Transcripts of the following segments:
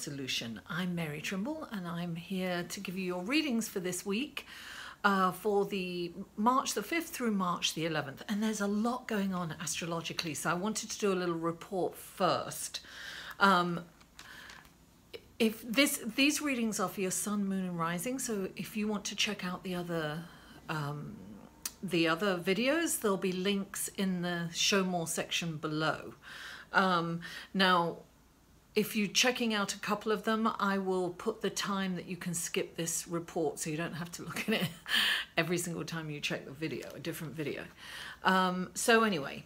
Solution. I'm Mary Trimble and I'm here to give you your readings for this week for the March the 5th through March the 11th. And there's a lot going on astrologically, so I wanted to do a little report first. These readings are for your sun, moon and rising, so if you want to check out the other videos, there'll be links in the show more section below. Now, if you're checking out a couple of them, I will put the time that you can skip this report so you don't have to look at it every single time you check the video, a different video. So anyway,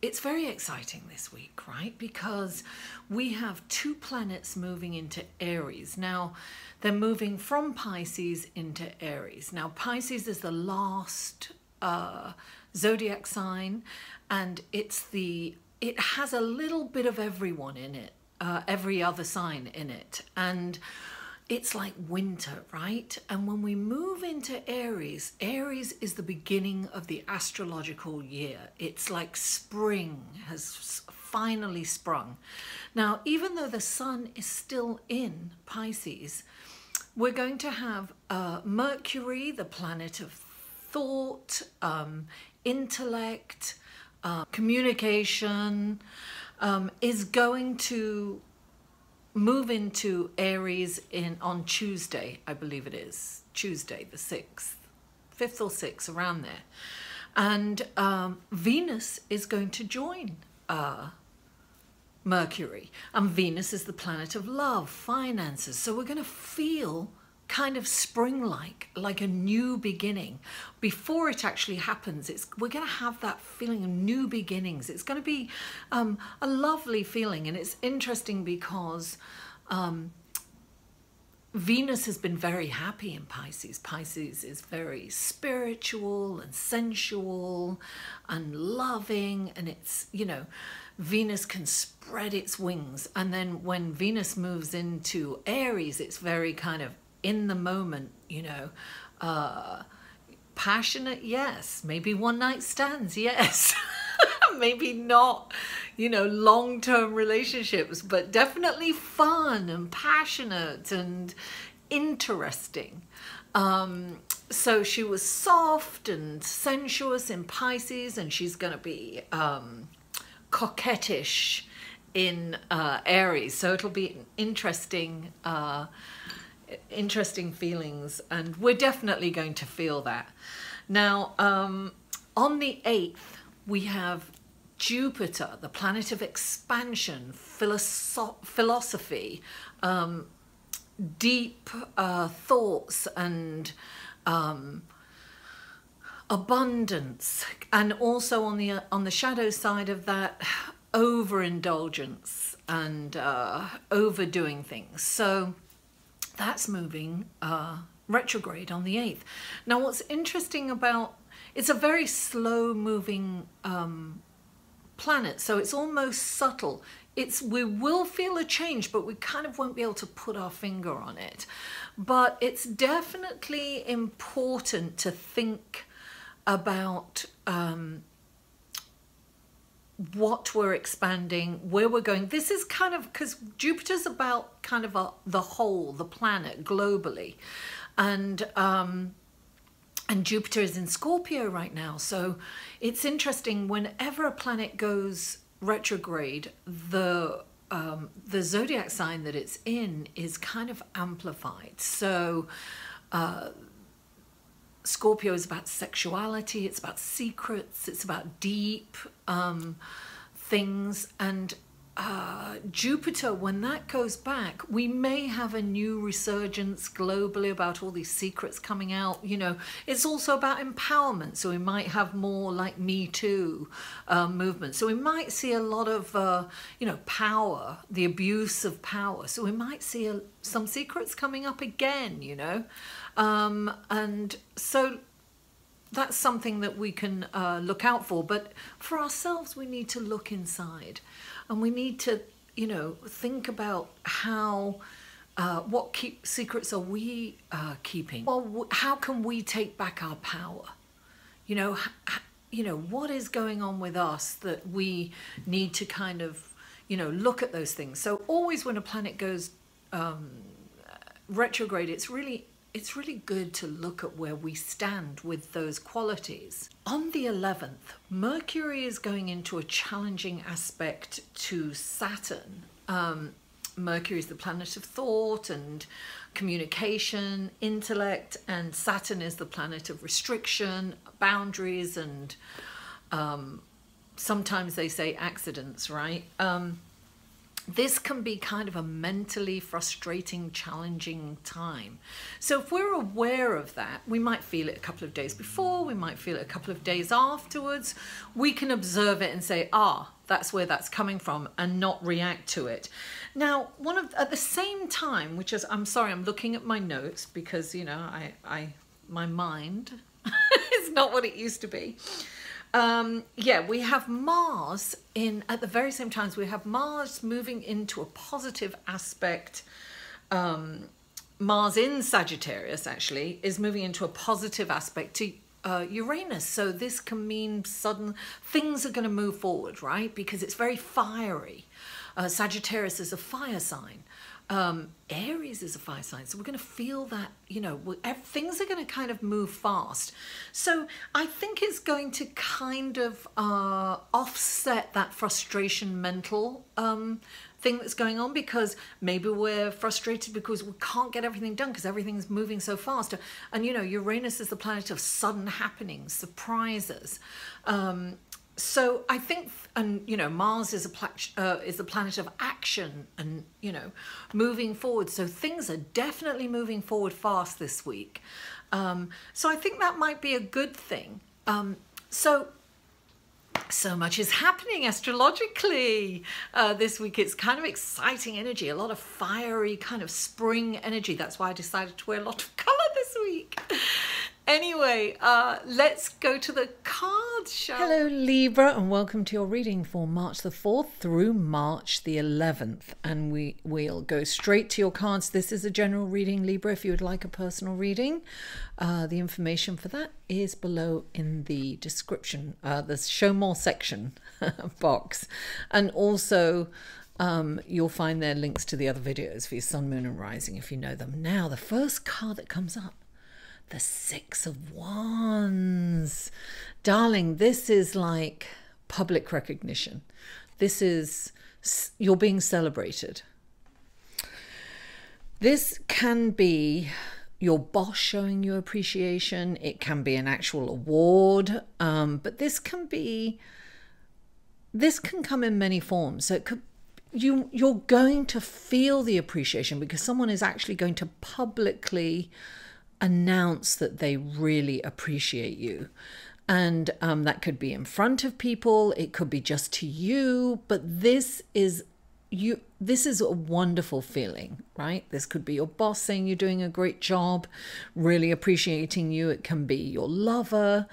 it's very exciting this week, right? Because we have two planets moving into Aries. Now, they're moving from Pisces into Aries. Now, Pisces is the last zodiac sign, and it has a little bit of everyone in it, every other sign in it. And it's like winter, right? And when we move into Aries, Aries is the beginning of the astrological year. It's like spring has finally sprung. Now, even though the sun is still in Pisces, we're going to have Mercury, the planet of thought, intellect, communication, is going to move into Aries on Tuesday, I believe it is, Tuesday the 6th, 5th or 6th, around there. And Venus is going to join Mercury. And Venus is the planet of love, finances. So we're going to feel kind of spring-like, like a new beginning. Before it actually happens, we're going to have that feeling of new beginnings. It's going to be a lovely feeling, and it's interesting because Venus has been very happy in Pisces. Pisces is very spiritual and sensual and loving, and it's, you know, Venus can spread its wings. And then when Venus moves into Aries, it's very kind of in the moment, you know, passionate, yes, maybe one night stands, yes, maybe not, you know, long-term relationships, but definitely fun and passionate and interesting. So she was soft and sensuous in Pisces, and she's going to be coquettish in Aries, so it'll be an interesting feelings, and we're definitely going to feel that. Now, on the 8th, we have Jupiter, the planet of expansion, philosophy, deep thoughts and abundance, and also on the shadow side of that, overindulgence and overdoing things. So that's moving retrograde on the 8th. Now, what's interesting about, it's a very slow moving planet, so it's almost subtle. We will feel a change, but we kind of won't be able to put our finger on it. But it's definitely important to think about what we're expanding, where we're going. This is kind of, because Jupiter's about kind of the whole, the planet globally. And Jupiter is in Scorpio right now. So it's interesting, whenever a planet goes retrograde, the zodiac sign that it's in is kind of amplified. So Scorpio is about sexuality, it's about secrets, it's about deep things. And Jupiter, when that goes back, we may have a new resurgence globally about all these secrets coming out. You know, it's also about empowerment, so we might have more like Me Too movement. So we might see a lot of, you know, power, the abuse of power. So we might see some secrets coming up again, you know. And so that's something that we can look out for. But for ourselves, we need to look inside, and we need to, you know, think about how, what secrets are we keeping? Well, how can we take back our power? You know, what is going on with us that we need to kind of you know, look at those things. So always when a planet goes retrograde, it's really good to look at where we stand with those qualities. On the 11th, Mercury is going into a challenging aspect to Saturn. Mercury is the planet of thought and communication, intellect, and Saturn is the planet of restriction, boundaries, and sometimes they say accidents, right? This can be kind of a mentally frustrating, challenging time. So if we're aware of that, we might feel it a couple of days before, we might feel it a couple of days afterwards. We can observe it and say, ah, that's where that's coming from, and not react to it. Now, at the same time, which is, I'm sorry, I'm looking at my notes because, you know, my mind is not what it used to be. Yeah, we have Mars at the very same time, we have Mars moving into a positive aspect. Mars in Sagittarius actually is moving into a positive aspect to Uranus. So this can mean sudden things are going to move forward, right? Because it's very fiery. Sagittarius is a fire sign. Aries is a fire sign, so we're going to feel that, you know, things are going to kind of move fast. So I think it's going to kind of offset that frustration mental thing that's going on, because maybe we're frustrated because we can't get everything done because everything's moving so fast. And, you know, Uranus is the planet of sudden happenings, surprises. So I think, and you know, Mars is the planet of action and, you know, moving forward. So things are definitely moving forward fast this week. So I think that might be a good thing. So much is happening astrologically this week. It's kind of exciting energy, a lot of fiery kind of spring energy. That's why I decided to wear a lot of colour this week. Anyway, let's go to the cards, shall we? Hello Libra, and welcome to your reading for March the 4th through March the 11th. And we'll go straight to your cards. This is a general reading, Libra. If you would like a personal reading, the information for that is below in the description, the show more section box. And also you'll find there links to the other videos for your sun, moon and rising if you know them. Now, the first card that comes up, the Six of Wands. Darling, this is like public recognition. This is, you're being celebrated. This can be your boss showing you appreciation. It can be an actual award. But this can come in many forms. So it could, you're going to feel the appreciation because someone is actually going to publicly announce that they really appreciate you. And that could be in front of people, it could be just to you, but this is a wonderful feeling, right? This could be your boss saying you're doing a great job, really appreciating you. It can be your lover,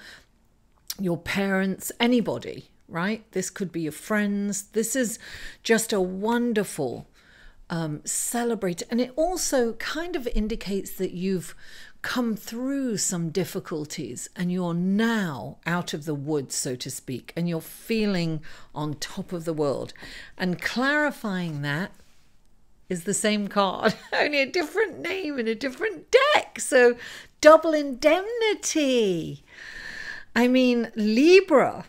your parents, anybody, right? This could be your friends. This is just a wonderful celebrate. And it also kind of indicates that you've come through some difficulties and you're now out of the woods, so to speak, and you're feeling on top of the world. And clarifying that is the same card, only a different name in a different deck. So double indemnity. I mean, Libra,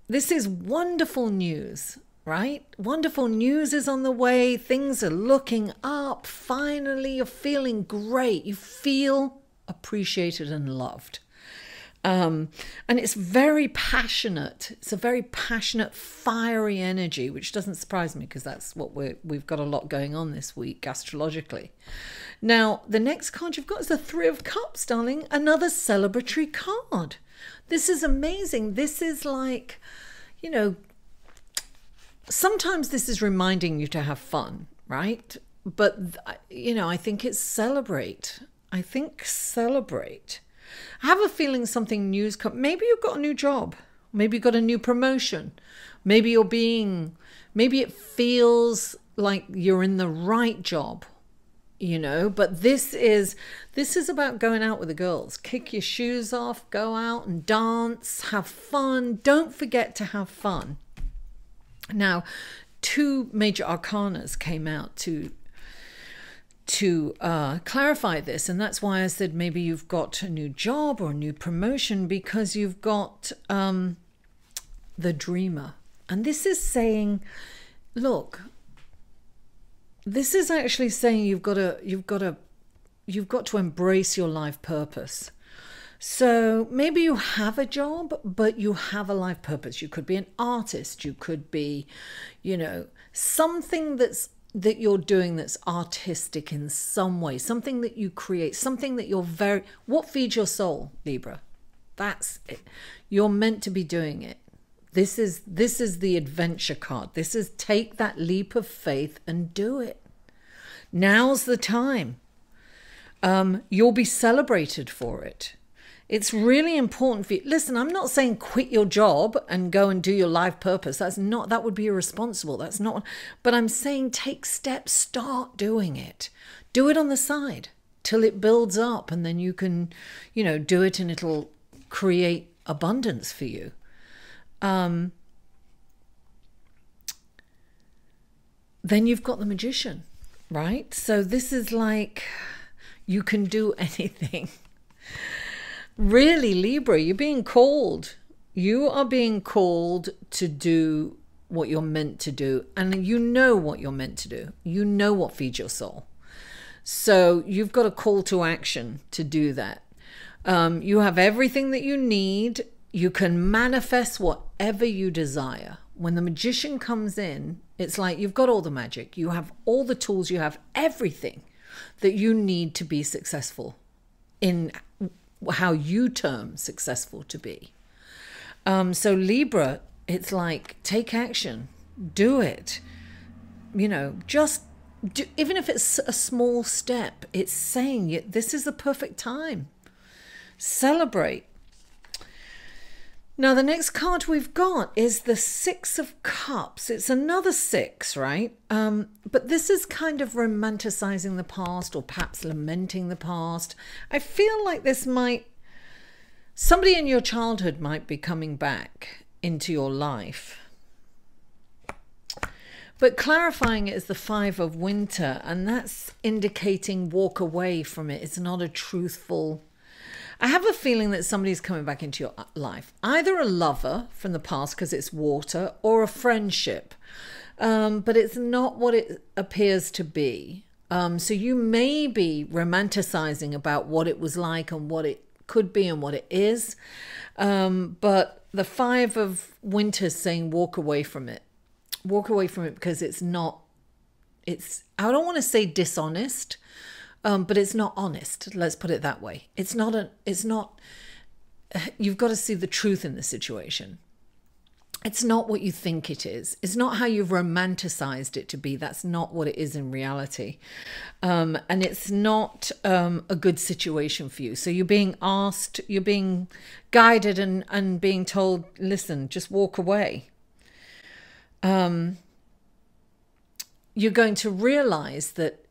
this is wonderful news. Right? Wonderful news is on the way. Things are looking up. Finally, you're feeling great. You feel appreciated and loved. And it's very passionate. It's a very passionate, fiery energy, which doesn't surprise me because that's what we've got a lot going on this week astrologically. Now, the next card you've got is the Three of Cups, darling. Another celebratory card. This is amazing. This is like, you know, sometimes this is reminding you to have fun, right? But, you know, I think it's celebrate. I think celebrate. I have a feeling something new's come. Maybe you've got a new job. Maybe you've got a new promotion. Maybe maybe it feels like you're in the right job, you know, but this is about going out with the girls. Kick your shoes off, go out and dance, have fun. Don't forget to have fun. Now, two major arcanas came out to clarify this, and that's why I said maybe you've got a new job or a new promotion, because you've got the dreamer. And this is saying, look, this is actually saying you've got to embrace your life purpose. So maybe you have a job, but you have a life purpose. You could be an artist. You could be, you know, something that you're doing that's artistic in some way, something that you create, something that you're what feeds your soul, Libra? That's it. You're meant to be doing it. This is the adventure card. This is take that leap of faith and do it. Now's the time. You'll be celebrated for it. It's really important for you. Listen, I'm not saying quit your job and go and do your life purpose. That would be irresponsible. That's not, but I'm saying take steps, start doing it. Do it on the side till it builds up, and then you can, you know, do it and it'll create abundance for you. Then you've got the Magician, right? So this is like, you can do anything. Really, Libra, you're being called. You are being called to do what you're meant to do. And you know what you're meant to do. You know what feeds your soul. So you've got a call to action to do that. You have everything that you need. You can manifest whatever you desire. When the Magician comes in, it's like you've got all the magic. You have all the tools. You have everything that you need to be successful in how you term successful to be. So Libra, it's like, take action, do it. You know, just do, even if it's a small step, it's saying this is the perfect time. Celebrate. Now, the next card we've got is the Six of Cups. It's another six, right? But this is kind of romanticizing the past, or perhaps lamenting the past. I feel like somebody in your childhood might be coming back into your life. But clarifying it is the Five of Winter, and that's indicating walk away from it. It's not a truthful... I have a feeling that somebody's coming back into your life. Either a lover from the past, because it's water, or a friendship. But it's not what it appears to be. So you may be romanticizing about what it was like and what it could be and what it is. But the Five of Winter is saying walk away from it. Walk away from it, because it's not... I don't want to say dishonest, but it's not honest. Let's put it that way. It's not. You've got to see the truth in the situation. It's not what you think it is. It's not how you've romanticized it to be. That's not what it is in reality. And it's not a good situation for you. So you're being asked, you're being guided and being told, listen, just walk away. You're going to realize that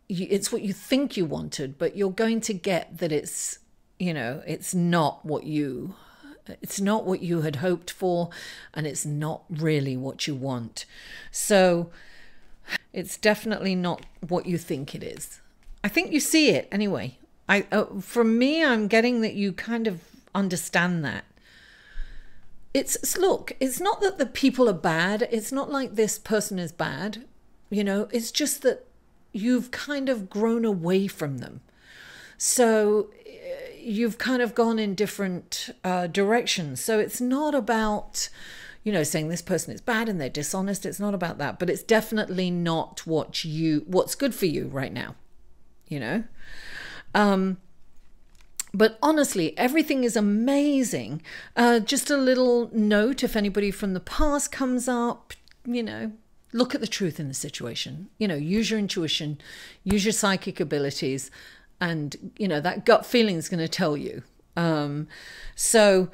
it's what you think you wanted, but you're going to get that it's, you know, it's not what you had hoped for, and it's not really what you want. So it's definitely not what you think it is. I think you see it anyway. From me, I'm getting that you kind of understand that. Look, it's not that the people are bad. It's not like this person is bad. You know, it's just that you've kind of grown away from them. So you've kind of gone in different directions. So it's not about, you know, saying this person is bad and they're dishonest. It's not about that. But it's definitely not what's good for you right now, you know. But honestly, everything is amazing. Just a little note, if anybody from the past comes up, you know, look at the truth in the situation. You know, use your intuition, use your psychic abilities, and, you know, that gut feeling is going to tell you. So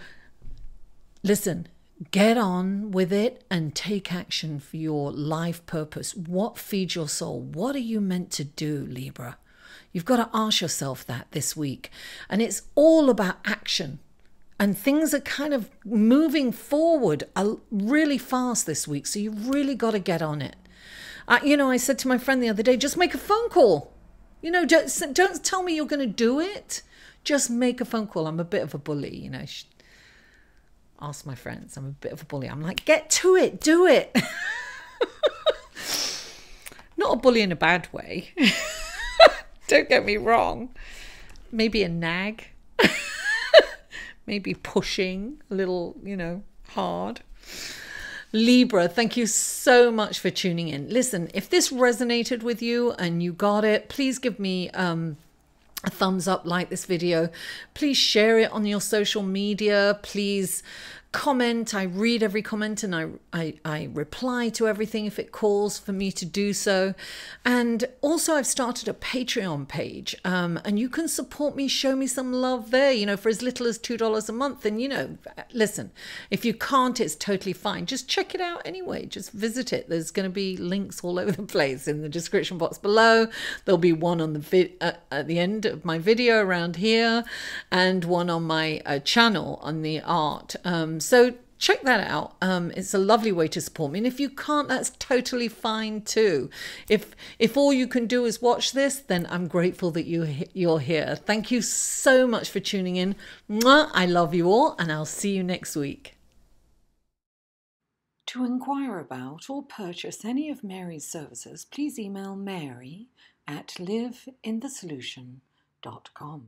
listen, get on with it and take action for your life purpose. What feeds your soul? What are you meant to do, Libra? You've got to ask yourself that this week. And it's all about action. And things are kind of moving forward really fast this week. So you really got to get on it. You know, I said to my friend the other day, just make a phone call. You know, don't tell me you're going to do it. Just make a phone call. I'm a bit of a bully, you know. Ask my friends. I'm a bit of a bully. I'm like, get to it. Do it. Not a bully in a bad way. Don't get me wrong. Maybe a nag. Maybe pushing a little, you know, hard. Libra, thank you so much for tuning in. Listen, if this resonated with you and you got it, please give me a thumbs up, like this video. Please share it on your social media. Please comment. I read every comment and I reply to everything if it calls for me to do so. And also I've started a Patreon page and you can support me, show me some love there, you know, for as little as $2 a month. And, you know, listen, if you can't, it's totally fine. Just check it out anyway. Just visit it. There's going to be links all over the place in the description box below. There'll be one on the at the end of my video around here and one on my channel on the art. So check that out. It's a lovely way to support me. And if you can't, that's totally fine too. If all you can do is watch this, then I'm grateful that you're here. Thank you so much for tuning in. Mwah, I love you all, and I'll see you next week. To inquire about or purchase any of Mary's services, please email mary@liveinthesolution.com.